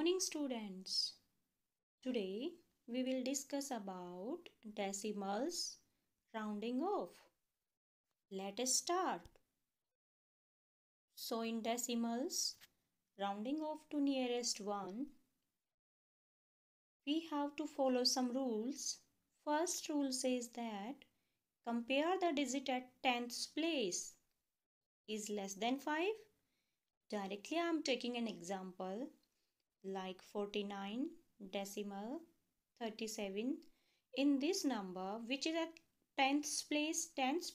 morning, students. Today we will discuss about decimals rounding off. Let us start. So in decimals rounding off to nearest one, we have to follow some rules. First rule says that compare the digit at 10th place is less than 5. Directly I am taking an example like 49 decimal 37. In this number which is at 10th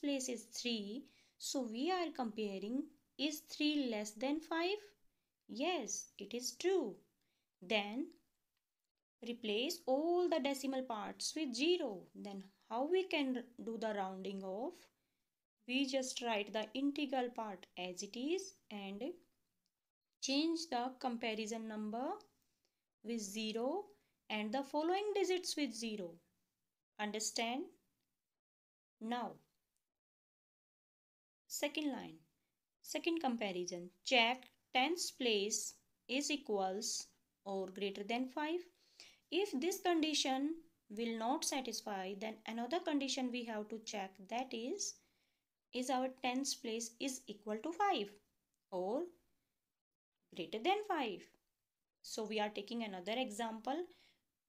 place is 3, so we are comparing, is 3 less than 5? Yes, it is true. Then replace all the decimal parts with 0. Then how we can do the rounding off? We just write the integral part as it is and change the comparison number with 0 and the following digits with 0. Understand? Now, second line, second comparison. Check 10th place is equals or greater than 5. If this condition will not satisfy, then another condition we have to check, that is our 10th place is equal to 5 or greater than 5. So we are taking another example.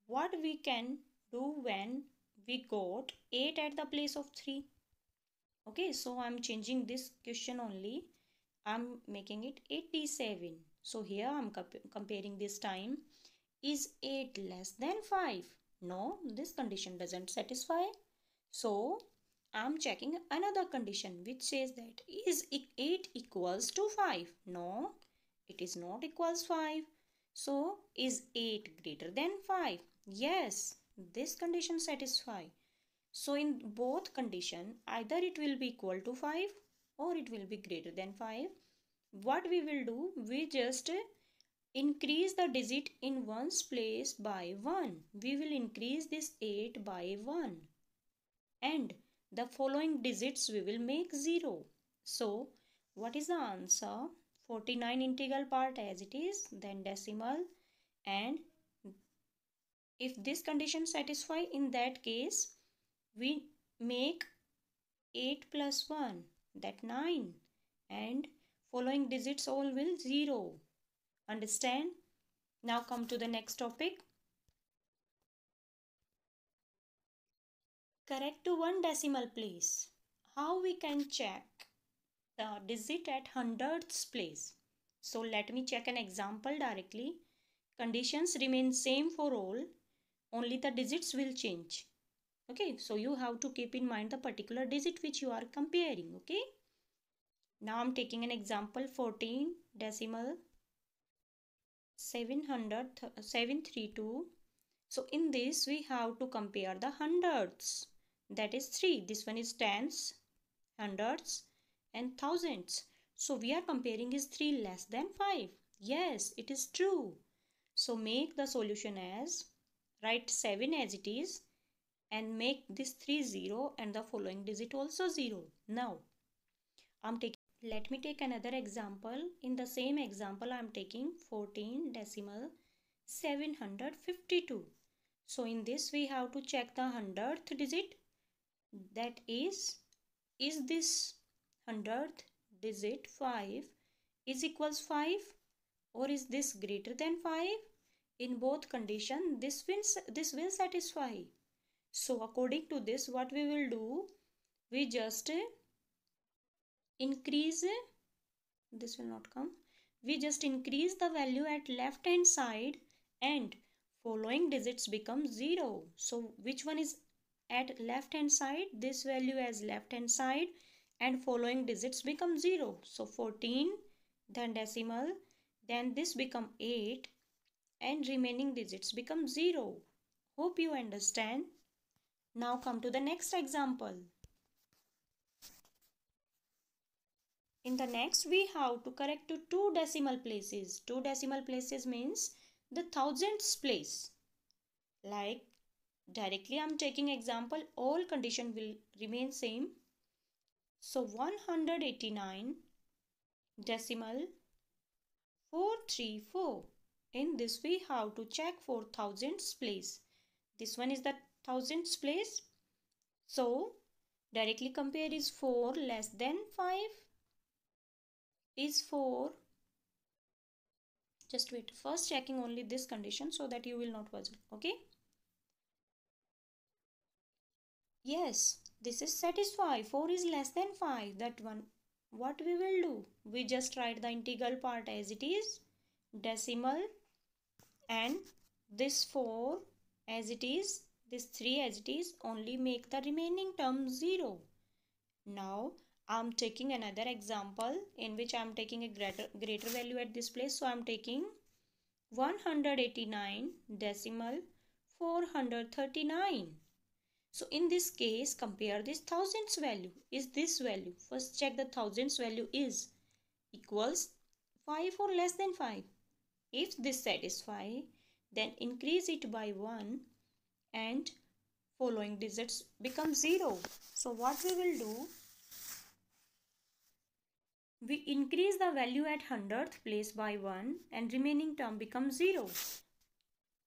What we can do when we got 8 at the place of 3. Okay, so I'm changing this question only. I'm making it 87. So here I'm comparing this time. Is 8 less than 5? No, this condition doesn't satisfy. So I'm checking another condition which says that is 8 equals to 5? No, it is not equals 5. So is 8 greater than 5? Yes, this condition satisfy. So in both condition, either it will be equal to 5 or it will be greater than 5. What we will do, we just increase the digit in one's place by 1. We will increase this 8 by 1. And the following digits we will make 0. So what is the answer? 49 integral part as it is, then decimal, and if this condition satisfy, in that case we make 8 plus 1, that 9, and following digits all will 0. Understand? Now come to the next topic. Correct to one decimal place. How we can check the digit at hundredths place? So let me check an example directly. Conditions remain same for all, only the digits will change. Okay, so you have to keep in mind the particular digit which you are comparing. Okay, now I'm taking an example 14 decimal 732. So in this we have to compare the hundredths, that is 3. This one is tens, hundredths and thousands. So we are comparing is 3 less than 5. Yes, it is true. So make the solution as, write 7 as it is and make this 3 0 and the following digit also 0. Now let me take another example. In the same example I'm taking 14 decimal 752. So in this we have to check the hundredth digit, that is this hundredth digit 5 is equals 5 or is this greater than 5? In both condition this will satisfy. So according to this, what we will do, we just increase, this will not come, we just increase the value at left hand side and following digits become 0. So which one is at left hand side? This value as left hand side and following digits become 0. So 14, then decimal, then this become 8 and remaining digits become 0. Hope you understand. Now come to the next example. In the next we have to correct to 2 decimal places. 2 decimal places means the thousandths place. Like directly I'm taking example, all condition will remain same. So 189 decimal 434. In this we have to check for thousands place. This one is the thousands place. So directly compare is 4 less than 5. Is 4. Just wait. First checking only this condition so that you will not puzzle. Okay. Yes, this is satisfied. 4 is less than 5. That one. What we will do? We just write the integral part as it is. Decimal. And this 4 as it is. This 3 as it is. Only make the remaining term 0. Now I'm taking another example in which I'm taking a greater value at this place. So I'm taking 189 decimal 439. So in this case, compare this thousands value. Is this value? First check the thousands value is equals 5 or less than 5. If this satisfy, then increase it by 1 and following digits become 0. So what we will do? We increase the value at 100th place by 1 and remaining term becomes 0.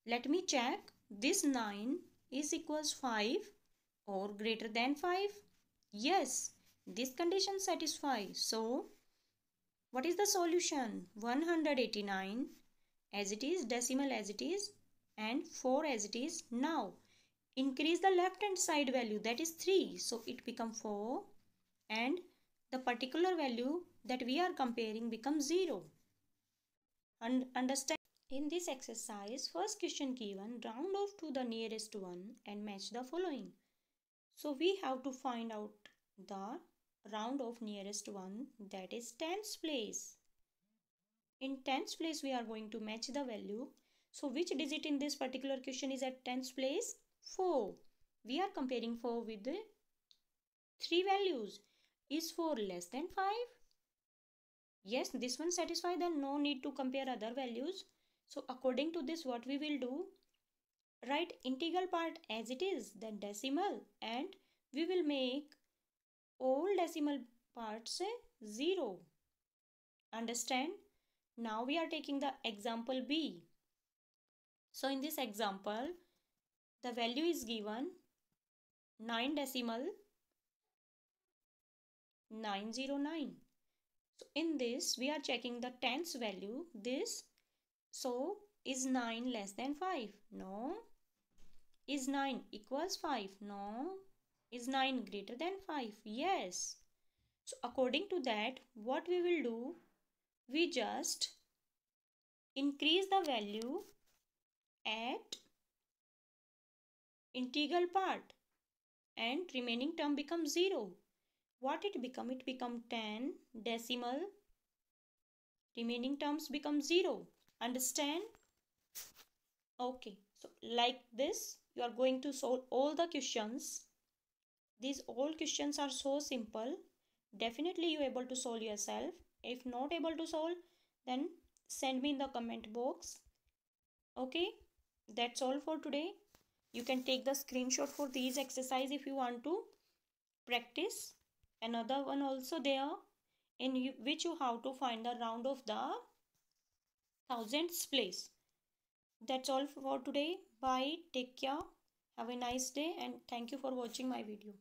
Let me check. This 9 is equals 5 or greater than 5. Yes, this condition satisfies. So, what is the solution? 189 as it is, decimal as it is, and 4 as it is. Now, increase the left hand side value, that is 3. So, it becomes 4 and the particular value that we are comparing becomes 0. Understand? In this exercise, first question given, round off to the nearest one and match the following. So we have to find out the round of nearest one, that is tens place. In tens place we are going to match the value. So which digit in this particular question is at tens place? 4. We are comparing 4 with the 3 values. Is 4 less than 5? Yes, this one satisfies, then no need to compare other values. So according to this, what we will do? Write integral part as it is, then decimal, and we will make all decimal parts 0. Understand? Now we are taking the example B. So in this example, the value is given 9 decimal 909. So in this we are checking the tens value. This, so is 9 less than 5? No. Is 9 equals 5? No. Is 9 greater than 5? Yes. So according to that, what we will do? We just increase the value at integral part and remaining term becomes 0. What it become? It become 10 decimal. Remaining terms become 0. Understand? Okay. So like this, you are going to solve all the questions. These all questions are so simple. Definitely you are able to solve yourself. If not able to solve, then send me in the comment box. Okay, that's all for today. You can take the screenshot for these exercise if you want to practice. Another one also there in which you have to find the round of the thousands place. That's all for today. Bye. Take care. Have a nice day and thank you for watching my video.